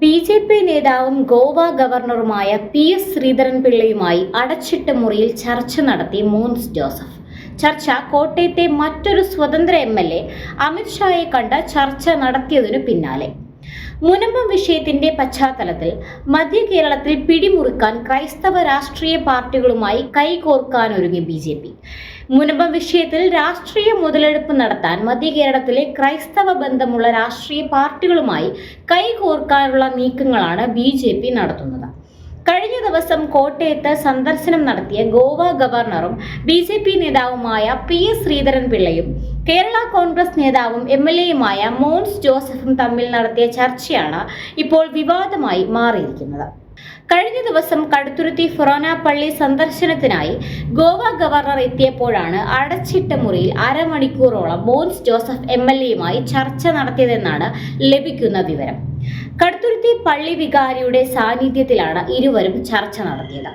BJP. നേതാവും Goa ഗവർണറുമായ PS. ശ്രീധരൻപിള്ളയുമായി അടച്ചിട്ട മുറിയിൽ ചർച്ച നടത്തി മോൻസ് ജോസഫ്. ചർച്ച കോട്ടയത്തെ മറ്റൊരു സ്വതന്ത്ര എം.എൽ.എ. അമിത് ഷായെ കണ്ട ചർച്ച നടത്തിയതിനു പിന്നാലെ. മുനമ്പം വിഷയത്തിന്റെ പശ്ചാത്തലത്തിൽ മധ്യ കേരളത്തിൽ പിടിമുറുക്കാൻ ക്രൈസ്തവ രാഷ്ട്രീയ പാർട്ടികളുമായി കൈകോർക്കാനൊരുങ്ങി ബി.ജെ.പി. മുനമ്പം വിഷയത്തിൽ രാഷ്ട്രീയ മുതലെടുപ്പ് നടത്താൻ മധ്യ കേരളത്തിലെ ക്രൈസ്തവ ബന്ധമുള്ള രാഷ്ട്രീയ പാർട്ടികളുമായി കൈകോർക്കാനുള്ള നീക്കങ്ങളാണ് ബി.ജെ.പി. നടത്തുന്നത്. കഴിഞ്ഞ ദിവസം കോട്ടയത്ത് സന്ദർശനം നടത്തിയ ഗോവ ഗവർണറും ബി.ജെ.പി. നേതാവുമായ പി.എസ്. ശ്രീധരൻപിള്ളയും കേരള കോൺഗ്രസ് നേതാവും എം.എൽ.എയുമായ മോൻസ് ജോസഫും തമ്മിൽ നടത്തിയ ചർച്ചയാണ് ഇപ്പോൾ വിവാദമായി മാറിയിരിക്കുന്നത്. കഴിഞ്ഞ ദിവസം കടുത്തുരുത്തി ഫൊറോന പള്ളി സന്ദർശനത്തിനായി ഗോവ ഗവർണർ എത്തിയപ്പോഴാണ് അടച്ചിട്ട മുറിയിൽ അരമണിക്കൂറോളം മോൻസ് ജോസഫ് എം.എൽ.എയുമായി ചർച്ച നടത്തിയതെന്നാണ് ലഭിക്കുന്ന വിവരം. കടുത്തുരുത്തി പള്ളി വികാരിയുടെ സാന്നിധ്യത്തിലാണ് ഇരുവരും ചർച്ച നടത്തിയത്.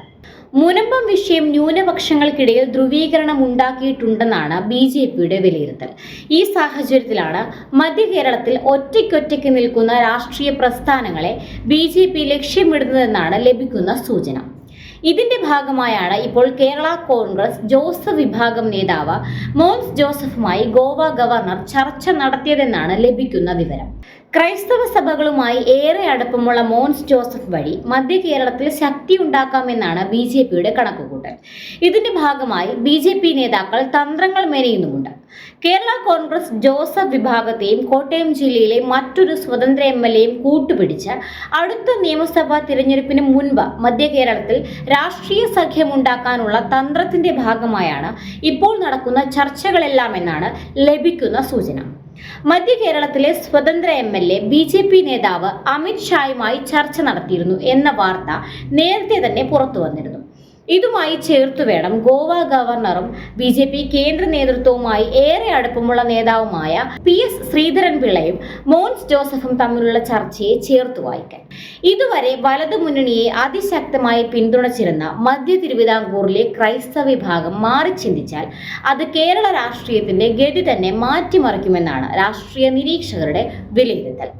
മുനമ്പം വിഷയം ന്യൂനപക്ഷങ്ങൾക്കിടയിൽ ധ്രുവീകരണം ഉണ്ടാക്കിയിട്ടുണ്ടെന്നാണ് ബി.ജെ.പിയുടെ വിലയിരുത്തൽ. ഈ സാഹചര്യത്തിലാണ് മധ്യ കേരളത്തിൽ ഒറ്റയ്ക്കൊറ്റയ്ക്ക് നിൽക്കുന്ന രാഷ്ട്രീയ പ്രസ്ഥാനങ്ങളെ ബി.ജെ.പി. ലക്ഷ്യമിടുന്നതെന്നാണ് ലഭിക്കുന്ന സൂചന. ഇതിന്റെ ഭാഗമായാണ് ഇപ്പോൾ കേരള കോൺഗ്രസ് ജോസഫ് വിഭാഗം നേതാവ് മോൻസ് ജോസഫുമായി ഗോവ ഗവർണർ ചർച്ച നടത്തിയതെന്നാണ് ലഭിക്കുന്ന വിവരം. ക്രൈസ്തവ സഭകളുമായി ഏറെ അടുപ്പമുള്ള മോൻസ് ജോസഫ് വഴി മധ്യ കേരളത്തിൽ ശക്തി ഉണ്ടാക്കാമെന്നാണ് ബി.ജെ.പിയുടെ കണക്കുകൂട്ടൽ. ഇതിന്റെ ഭാഗമായി ബി.ജെ.പി. നേതാക്കൾ തന്ത്രങ്ങൾ മെനയുന്നുമുണ്ട്. കേരള കോൺഗ്രസ് ജോസഫ് വിഭാഗത്തെയും കോട്ടയം ജില്ലയിലെ മറ്റൊരു സ്വതന്ത്ര എം.എൽ.എയും കൂട്ടുപിടിച്ച് അടുത്ത നിയമസഭാ തിരഞ്ഞെടുപ്പിന് മുൻപ് മധ്യ കേരളത്തിൽ രാഷ്ട്രീയ സഖ്യമുണ്ടാക്കാനുള്ള തന്ത്രത്തിന്റെ ഭാഗമായാണ് ഇപ്പോൾ നടക്കുന്ന ചർച്ചകളെല്ലാം എന്നാണ് ലഭിക്കുന്ന സൂചന. മധ്യ കേരളത്തിലെ സ്വതന്ത്ര എം.എൽ.എ. ബി.ജെ.പി. നേതാവ് അമിത് ഷായുമായി ചർച്ച നടത്തിയിരുന്നു എന്ന വാർത്ത നേരത്തെ തന്നെ പുറത്തു വന്നിരുന്നു. ഇതുമായി ചേർത്തു വേണം ഗോവ ഗവർണറും ബി.ജെ.പി. കേന്ദ്ര നേതൃത്വവുമായി ഏറെ അടുപ്പമുള്ള നേതാവുമായ പി.എസ്. ശ്രീധരൻപിള്ളയും മോൻസ് ജോസഫും തമ്മിലുള്ള ചർച്ചയെ ചേർത്തു വായിക്കാൻ. ഇതുവരെ വലതുമുന്നണിയെ അതിശക്തമായി പിന്തുണച്ചിരുന്ന മധ്യ തിരുവിതാംകൂറിലെ ക്രൈസ്തവ വിഭാഗം മാറി ചിന്തിച്ചാൽ അത് കേരള രാഷ്ട്രീയത്തിന്റെ ഗതി തന്നെ മാറ്റിമറിക്കുമെന്നാണ് രാഷ്ട്രീയ നിരീക്ഷകരുടെ വിലയിരുത്തൽ.